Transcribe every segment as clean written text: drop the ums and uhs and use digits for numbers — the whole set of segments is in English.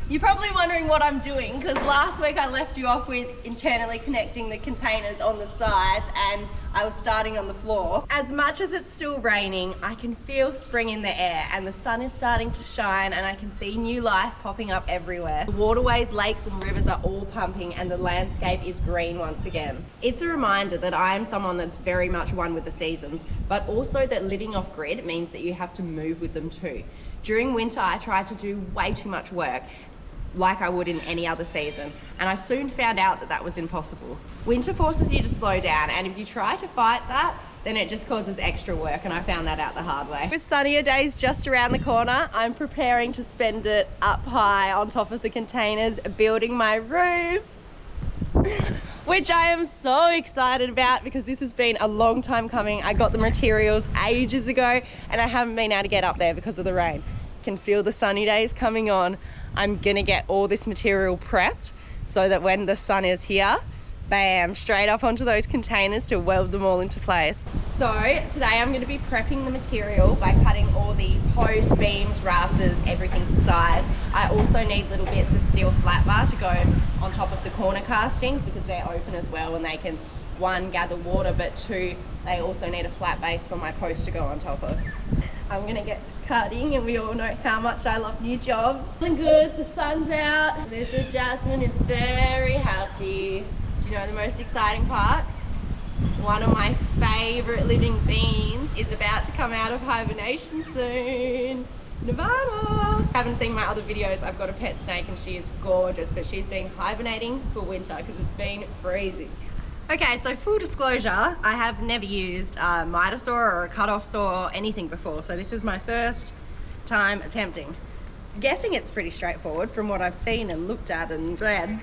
You're probably wondering what I'm doing, because last week I left you off with internally connecting the containers on the sides and I was starting on the floor. As much as it's still raining, I can feel spring in the air and the sun is starting to shine and I can see new life popping up everywhere. The waterways, lakes and rivers are all pumping and the landscape is green once again. It's a reminder that I am someone that's very much one with the seasons, but also that living off grid means that you have to move with them too. During winter, I tried to do way too much work, like I would in any other season, and I soon found out that that was impossible. Winter forces you to slow down, and if you try to fight that, then it just causes extra work, and I found that out the hard way. With sunnier days just around the corner, I'm preparing to spend it up high on top of the containers, building my roof, which I am so excited about because this has been a long time coming. I got the materials ages ago, and I haven't been able to get up there because of the rain. Can feel the sunny days coming on. I'm gonna get all this material prepped so that when the sun is here, bam, straight up onto those containers to weld them all into place. So today I'm gonna be prepping the material by cutting all the posts, beams, rafters, everything to size. I also need little bits of steel flat bar to go on top of the corner castings because they're open as well and they can, one, gather water, but two, they also need a flat base for my post to go on top of. I'm gonna get to cutting, and we all know how much I love new jobs. Feeling good, the sun's out. There's a Jasmine, it's very happy. Do you know the most exciting part? One of my favorite living beings is about to come out of hibernation soon. Nevada! Haven't seen my other videos, I've got a pet snake and she is gorgeous, but she's been hibernating for winter because it's been freezing. Okay, so full disclosure, I have never used a miter saw or a cut-off saw or anything before, so this is my first time attempting. I'm guessing it's pretty straightforward from what I've seen and looked at and read.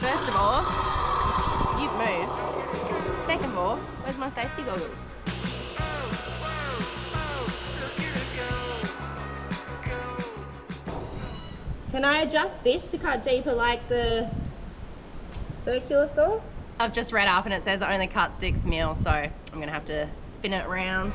First of all, you've moved. Second of all, where's my safety goggles? Can I adjust this to cut deeper like the circular saw? I've just read up and it says it only cuts 6 mil, so I'm gonna have to spin it around.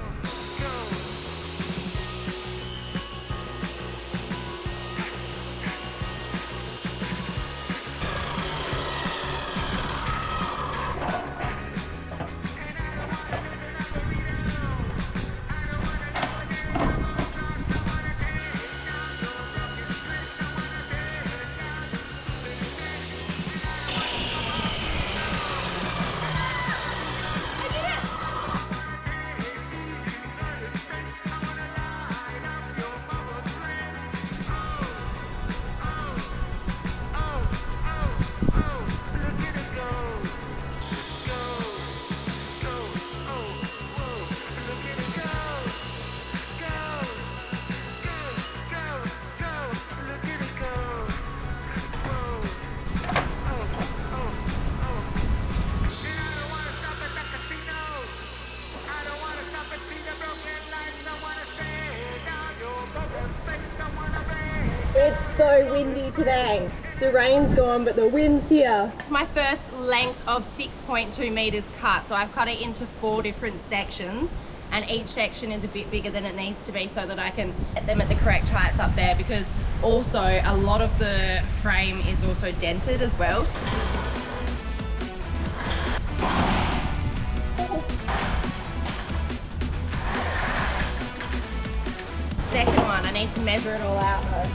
It's so windy today. The rain's gone, but the wind's here. It's my first length of 6.2 meters cut, so I've cut it into 4 different sections, and each section is a bit bigger than it needs to be so that I can get them at the correct heights up there, because also a lot of the frame is also dented as well. Second one, I need to measure it all out though.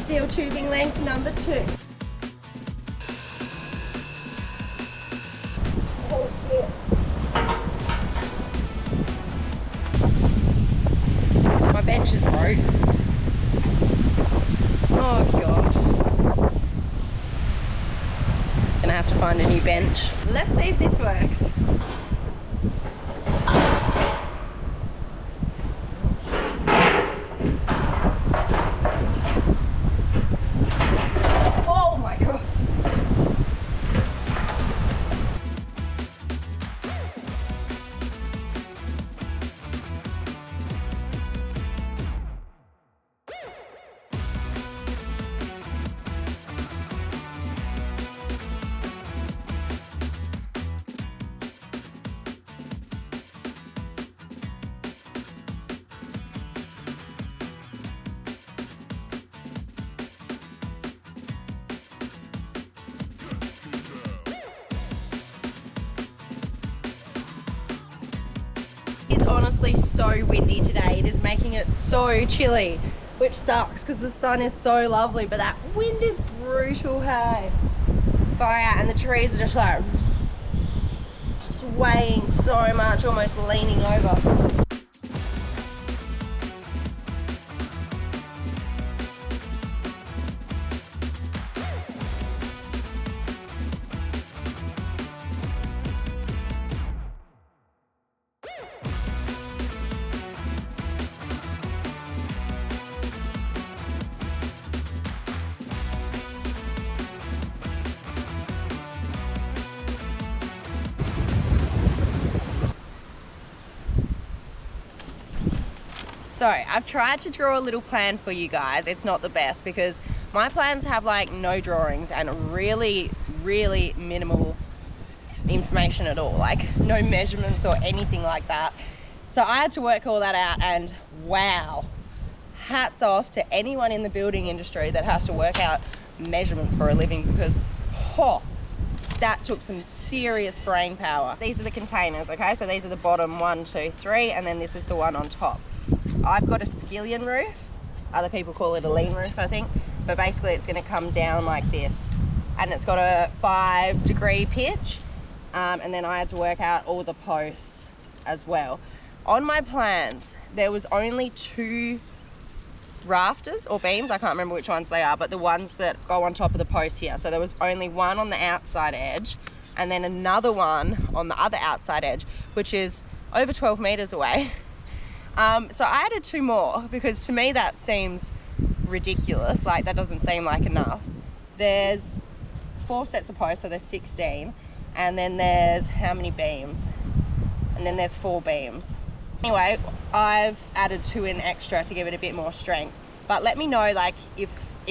Steel tubing length number 2. Oh shit. My bench is broke. Oh god. Gonna have to find a new bench. Let's see if this works. honestly so windy today. It is making it so chilly, which sucks because the sun is so lovely, but that wind is brutal, hey. Fire, and the trees are just like swaying so much, almost leaning over. So I've tried to draw a little plan for you guys. It's not the best because my plans have like no drawings and really minimal information at all, like no measurements or anything like that. So I had to work all that out, and wow, hats off to anyone in the building industry that has to work out measurements for a living, because that took some serious brain power. These are the containers, okay? So these are the bottom 1, 2, 3, and then this is the one on top. I've got a skillion roof. Other people call it a lean roof, I think. But basically it's gonna come down like this. And it's got a 5-degree pitch. And then I had to work out all the posts as well. On my plans, there was only 2 rafters or beams. I can't remember which ones they are, but the ones that go on top of the post here. So there was only one on the outside edge and then another one on the other outside edge, which is over 12 meters away. So I added 2 more because to me that seems ridiculous. Like, that doesn't seem like enough. There's 4 sets of posts, so there's 16. And then there's how many beams? And then there's 4 beams. Anyway, I've added 2 in extra to give it a bit more strength. But let me know, like, if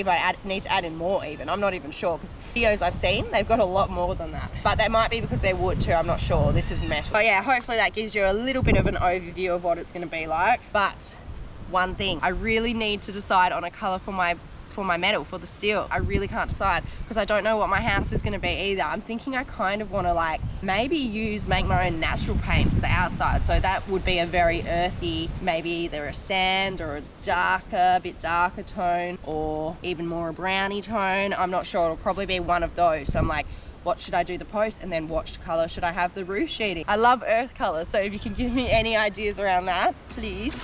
I need to add in more even. I'm not even sure, because videos I've seen, they've got a lot more than that. But that might be because they're wood too, I'm not sure. This is metal. But yeah, hopefully that gives you a little bit of an overview of what it's gonna be like. But one thing, I really need to decide on a color for my metal, for the steel. I really can't decide because I don't know what my house is going to be either. I'm thinking I kind of want to like maybe make my own natural paint for the outside. So that would be a very earthy, maybe either a sand or a bit darker tone, or even more a browny tone. I'm not sure. It'll probably be one of those. So I'm like, what should I do the post, and then what color should I have the roof sheeting? I love earth colors, so if you can give me any ideas around that, please.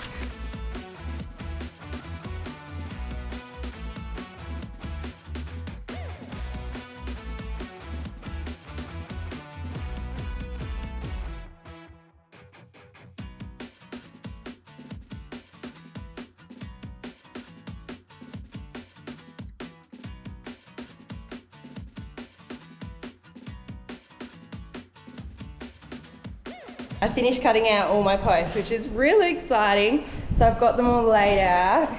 I finished cutting out all my posts, which is really exciting. So I've got them all laid out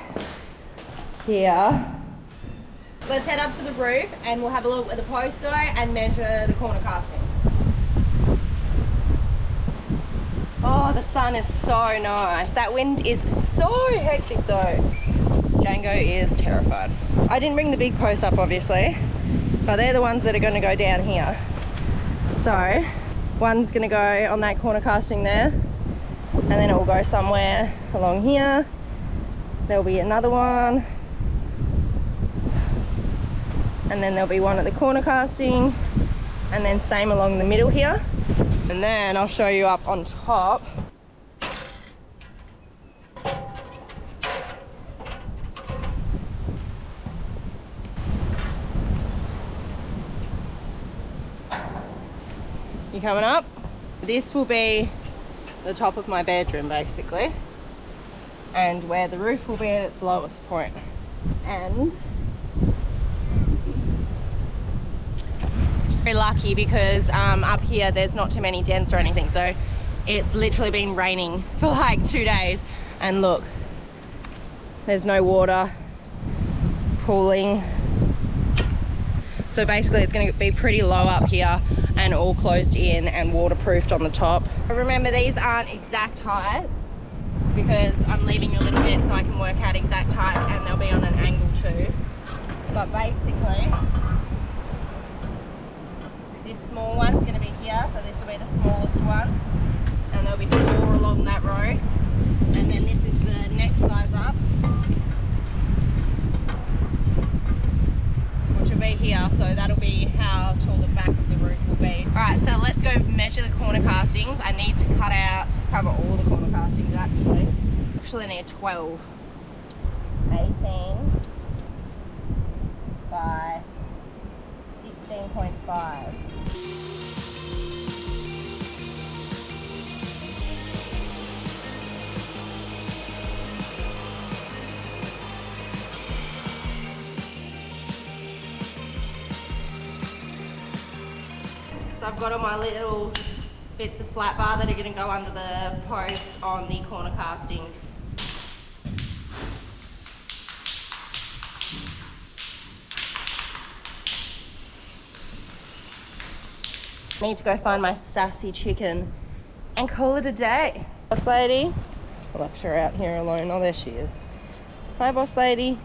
here. Let's head up to the roof and we'll have a look where the posts go and measure the corner casting. Oh, the sun is so nice. That wind is so hectic though. Django is terrified. I didn't bring the big posts up obviously, but they're the ones that are going to go down here. So one's going to go on that corner casting there, and then it will go somewhere along here. There'll be another one, and then there'll be one at the corner casting, and then same along the middle here. And then I'll show you up on top. You coming up? This will be the top of my bedroom basically, and where the roof will be at its lowest point. And very lucky because up here there's not too many dents or anything, so it's literally been raining for like 2 days, and look, there's no water pooling. So basically it's going to be pretty low up here and all closed in and waterproofed on the top. Remember, these aren't exact heights because I'm leaving a little bit so I can work out exact heights, and they'll be on an angle too. But basically, this small one's going to be here, so this will be the smallest one. and there'll be 4 along that row. And then this is the next size up, which will be here, so that'll be how tall the back of the roof will be. Alright, so let's go measure the corner castings. I need to cover all the corner castings actually. Actually I need 12. 18 by 16.5. So I've got all my little bits of flat bar that are going to go under the post on the corner castings. I need to go find my sassy chicken and call it a day. Boss lady. I left her out here alone. Oh, there she is. Hi, boss lady.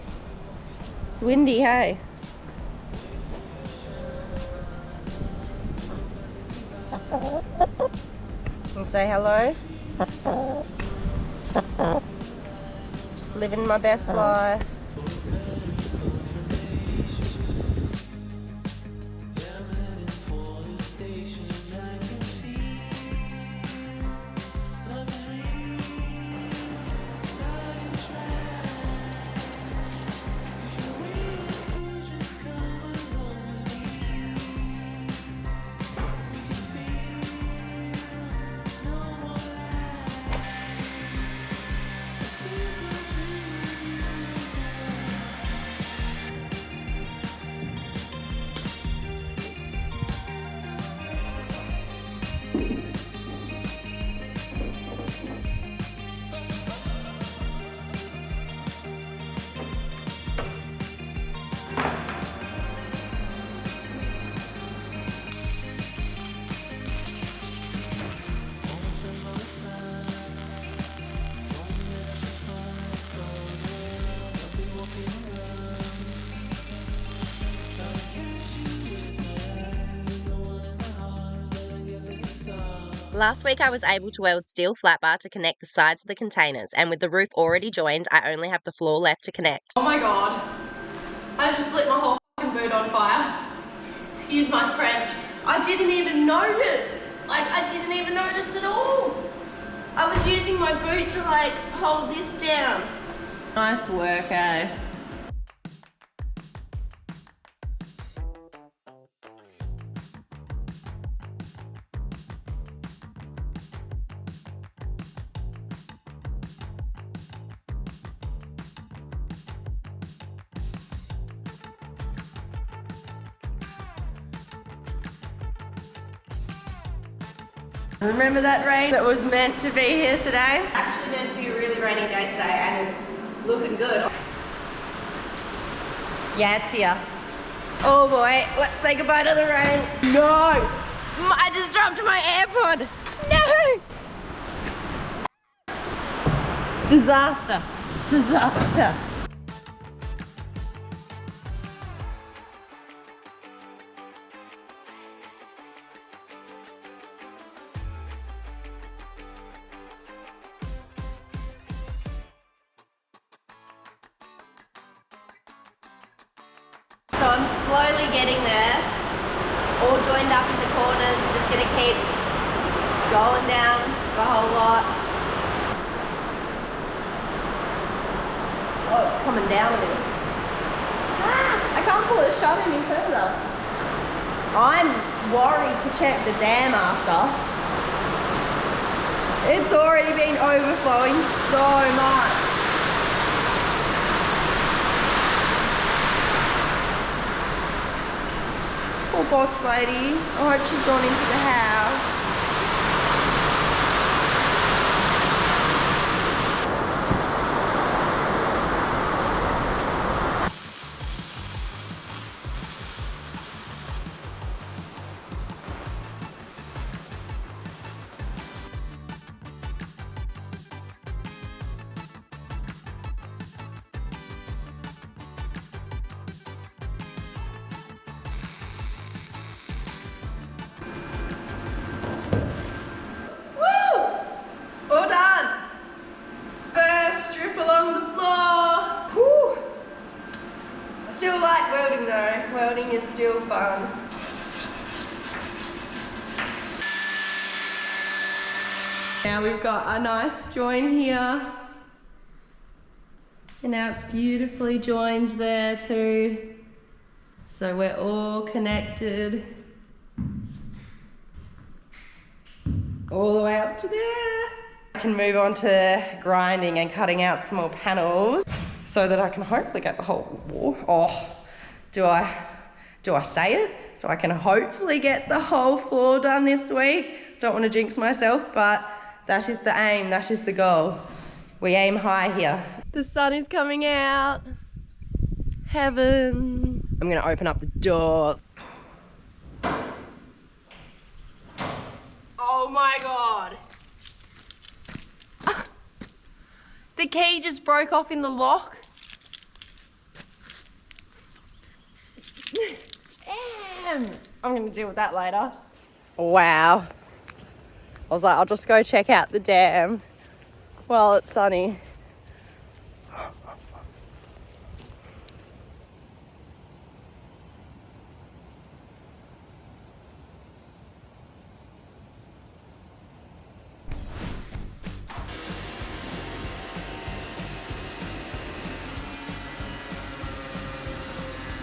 It's windy, hey? And say hello. Just living my best life. Last week I was able to weld steel flat bar to connect the sides of the containers, and with the roof already joined, I only have the floor left to connect. Oh my god, I just lit my whole fucking boot on fire. Excuse my French. I didn't even notice. Like, I didn't even notice at all. I was using my boot to like hold this down. Nice work, eh? Remember that rain that was meant to be here today? Actually meant to be a really rainy day today, and it's looking good. Yeah, it's here. Oh boy, let's say goodbye to the rain. No! I just dropped my AirPod. No! Disaster. Disaster. So I'm slowly getting there, all joined up in the corners, just gonna keep going down the whole lot. Oh, it's coming down a bit. Ah, I can't pull it shut any further. I'm worried to check the dam after. It's already been overflowing so much. Poor boss lady. I hope she's gone into the house. fun. Now we've got a nice join here. And now it's beautifully joined there too. So we're all connected. All the way up to there. I can move on to grinding and cutting out some more panels so that I can hopefully get the whole wall. Oh, do I say it? So I can hopefully get the whole floor done this week. Don't want to jinx myself, but that is the aim, that is the goal. We aim high here. The sun is coming out. Heaven. I'm gonna open up the doors. Oh my God. The key just broke off in the lock. Damn. I'm gonna deal with that later. Wow. I was like, I'll just go check out the dam while it's sunny.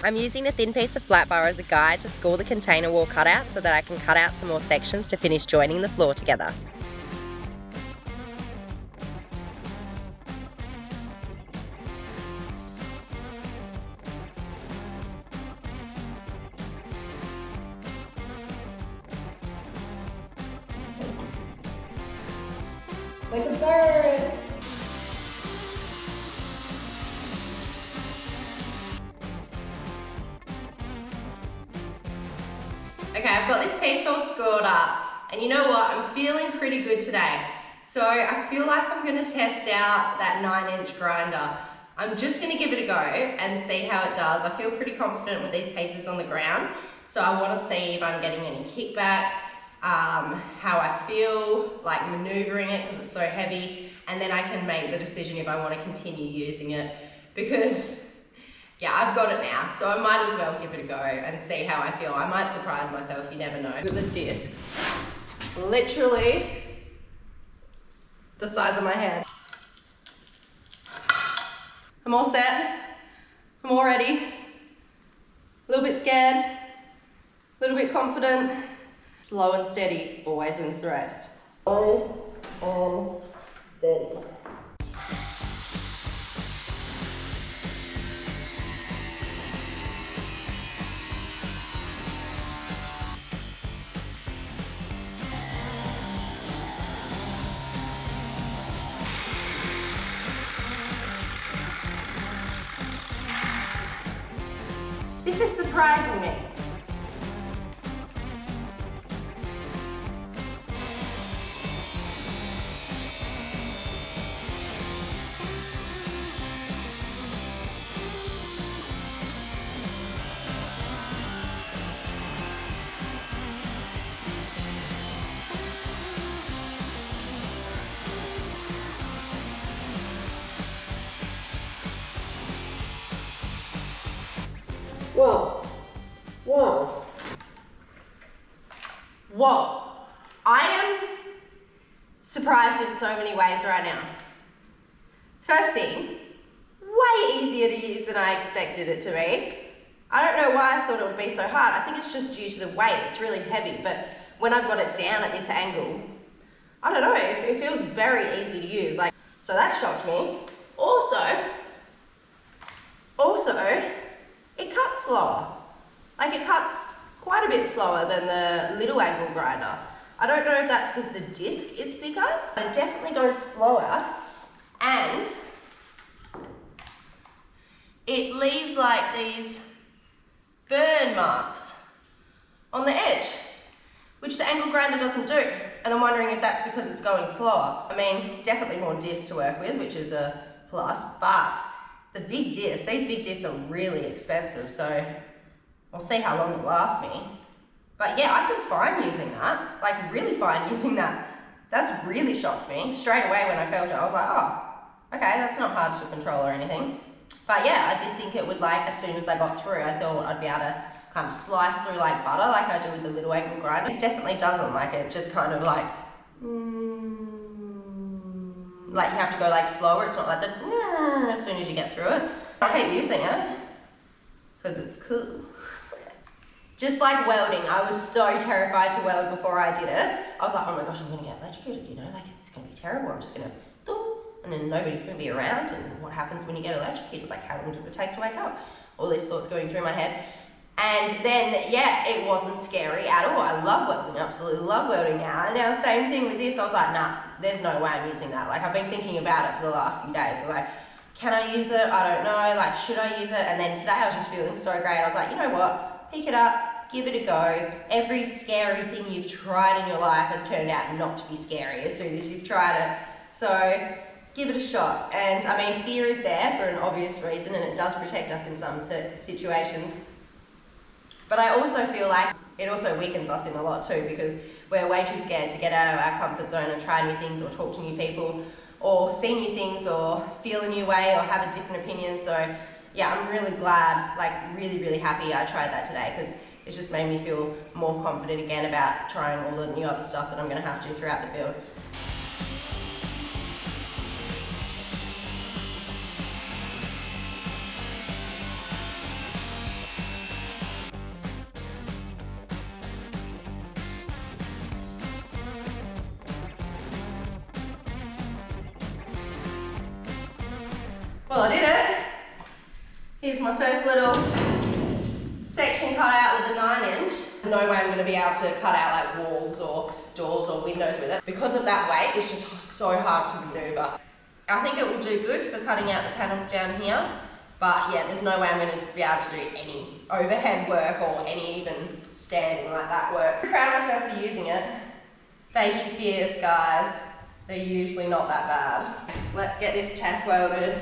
I'm using a thin piece of flat bar as a guide to score the container wall cutout so that I can cut out some more sections to finish joining the floor together. Like a bird. Okay, I've got this piece all scored up, and you know what? I'm feeling pretty good today. So I feel like I'm gonna test out that 9-inch grinder. I'm just gonna give it a go and see how it does. I feel pretty confident with these pieces on the ground. So I wanna see if I'm getting any kickback, how I feel like maneuvering it because it's so heavy, and then I can make the decision if I wanna continue using it, because yeah, I've got it now, so I might as well give it a go and see how I feel. I might surprise myself, you never know. With the discs, literally the size of my hand. I'm all set, I'm all ready. A little bit scared, a little bit confident. Slow and steady always wins the race. Slow and steady. This is surprising me. Whoa, whoa, whoa. I am surprised in so many ways right now. First thing, way easier to use than I expected it to be. I don't know why I thought it would be so hard. I think it's just due to the weight, it's really heavy, but when I've got it down at this angle, I don't know, it feels very easy to use. So that shocked me. Also, it cuts slower. It cuts quite a bit slower than the little angle grinder. I don't know if that's because the disc is thicker, but it definitely goes slower, and it leaves like these burn marks on the edge, which the angle grinder doesn't do. And I'm wondering if that's because it's going slower. I mean, definitely more disc to work with, which is a plus, but the big disc, these big discs are really expensive, so I'll see how long it lasts me. But yeah, I feel fine using that, really fine using that. That's really shocked me. Straight away when I felt it, I was like, oh, okay, that's not hard to control or anything. But yeah, I did think it would, as soon as I got through, I thought I'd be able to kind of slice through like butter like I do with the little angle grinder. This definitely doesn't, like it just kind of like you have to go like slower. It's not like the as soon as you get through it. I keep using it because it's cool. Just like welding, I was so terrified to weld before I did it. I was like, oh my gosh, I'm gonna get electrocuted, you know, like it's gonna be terrible. I'm just gonna do, and then nobody's gonna be around, and what happens when you get electrocuted? Like, how long does it take to wake up? All these thoughts going through my head. And then, yeah, it wasn't scary at all. I love welding, absolutely love welding now. And now, same thing with this, I was like, nah, there's no way I'm using that. Like, I've been thinking about it for the last few days. I'm like, can I use it? I don't know, like, should I use it? And then today I was just feeling so great. I was like, you know what? Pick it up, give it a go. Every scary thing you've tried in your life has turned out not to be scary as soon as you've tried it. So give it a shot. And I mean, fear is there for an obvious reason, and it does protect us in some situations. But I also feel like it also weakens us in a lot too, because we're way too scared to get out of our comfort zone and try new things or talk to new people or see new things or feel a new way or have a different opinion. So yeah, I'm really glad, like really, really happy I tried that today, because it's just made me feel more confident again about trying all the new other stuff that I'm going to have to do throughout the build. Well, I did it. Here's my first little section cut out with the 9-inch. There's no way I'm going to be able to cut out like walls or doors or windows with it. Because of that weight, it's just so hard to maneuver. I think it will do good for cutting out the panels down here, but yeah, there's no way I'm going to be able to do any overhead work or any even standing like that work. I'm proud of myself for using it. Face your fears, guys. They're usually not that bad. Let's get this tack welded.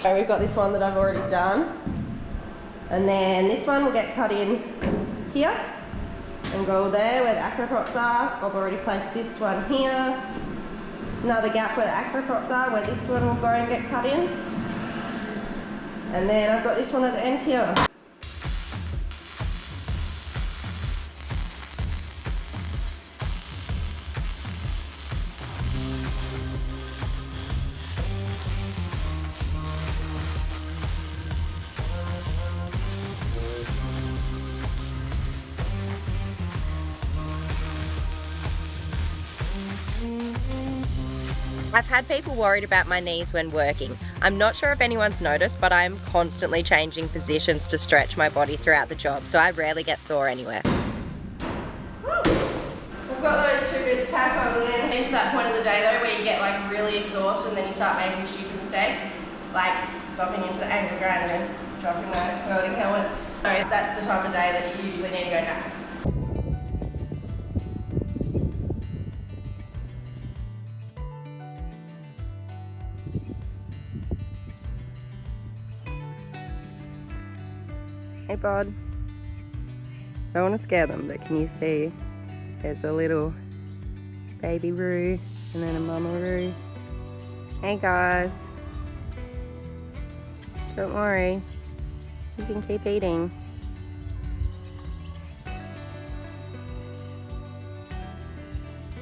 So we've got this one that I've already done. And then this one will get cut in here and go there where the acropots are. I've already placed this one here. Another gap where the acropots are, where this one will go and get cut in. And then I've got this one at the end here. I've had people worried about my knees when working. I'm not sure if anyone's noticed, but I'm constantly changing positions to stretch my body throughout the job, so I rarely get sore anywhere. Woo! We've got those 2 bits tack welded in. Into that point of the day though, where you get like really exhausted and then you start making stupid mistakes, like bumping into the angle grinder and dropping the welding helmet. So that's the time of day that you usually need to go back. Hey bud, don't want to scare them, but can you see there's a little baby roo and then a mama roo. Hey guys, don't worry, you can keep eating.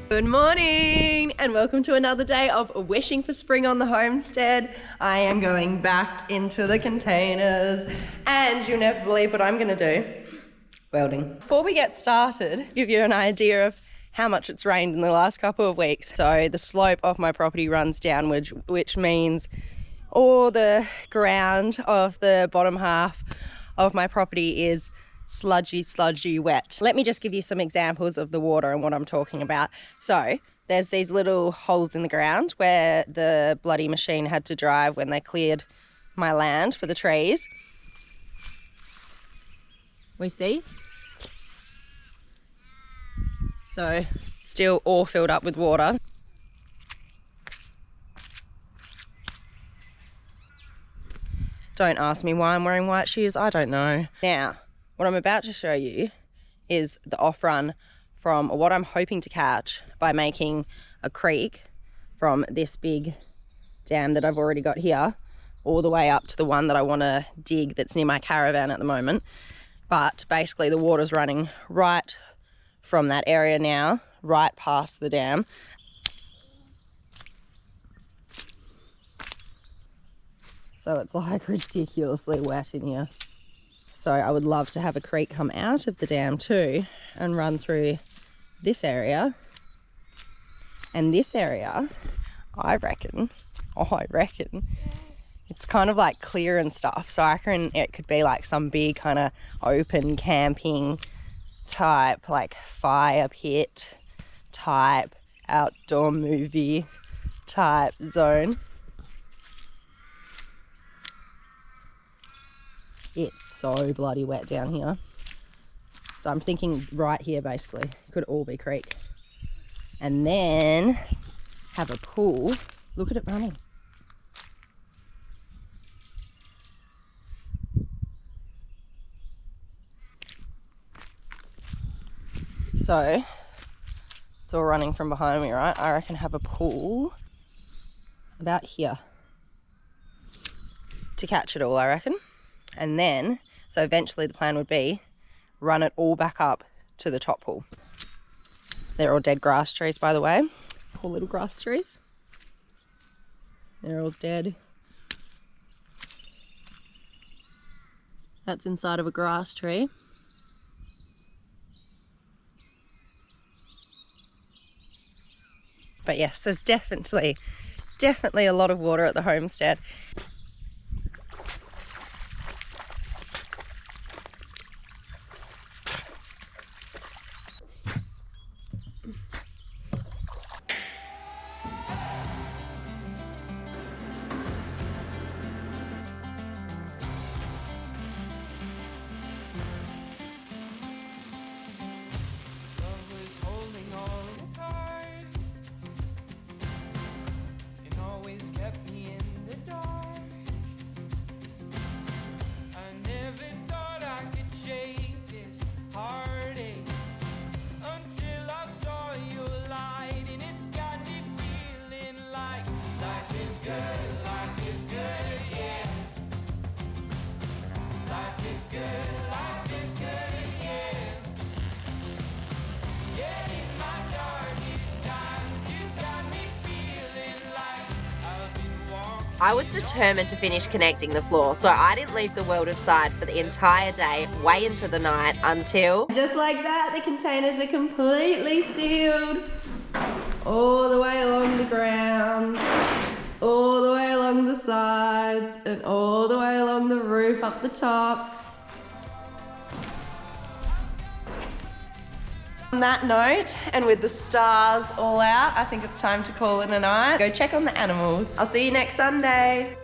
Good morning and welcome to another day of wishing for spring on the homestead. I am going back into the containers and you'll never believe what I'm going to do. Welding. Before we get started, give you an idea of how much it's rained in the last couple of weeks. So the slope of my property runs downwards, which means all the ground of the bottom half of my property is sludgy wet. Let me just give you some examples of the water and what I'm talking about. So there's these little holes in the ground where the bloody machine had to drive when they cleared my land for the trees. We see? So still all filled up with water. Don't ask me why I'm wearing white shoes, I don't know. Now, what I'm about to show you is the off run from what I'm hoping to catch by making a creek from this big dam that I've already got here all the way up to the one that I want to dig that's near my caravan at the moment. But basically the water's running right from that area now, right past the dam. So it's like ridiculously wet in here. So I would love to have a creek come out of the dam too and run through this area. And this area, I reckon, it's kind of like clear and stuff. So I reckon it could be like some big kind of open camping type, like fire pit type, outdoor movie type zone. It's so bloody wet down here. So I'm thinking right here basically could all be creek. And then have a pool. Look at it running. So it's all running from behind me, right? I reckon have a pool about here to catch it all, I reckon. And then, so eventually the plan would be run it all back up to the top pool. They're all dead grass trees, by the way. Poor little grass trees. They're all dead. That's inside of a grass tree. But yes, there's definitely a lot of water at the homestead. I was determined to finish connecting the floor, so I didn't leave the welder's side for the entire day, way into the night, until... Just like that, the containers are completely sealed. All the way along the ground, all the way along the sides, and all the way along the roof up the top. On that note, and with the stars all out, I think it's time to call it a night. Go check on the animals. I'll see you next Sunday.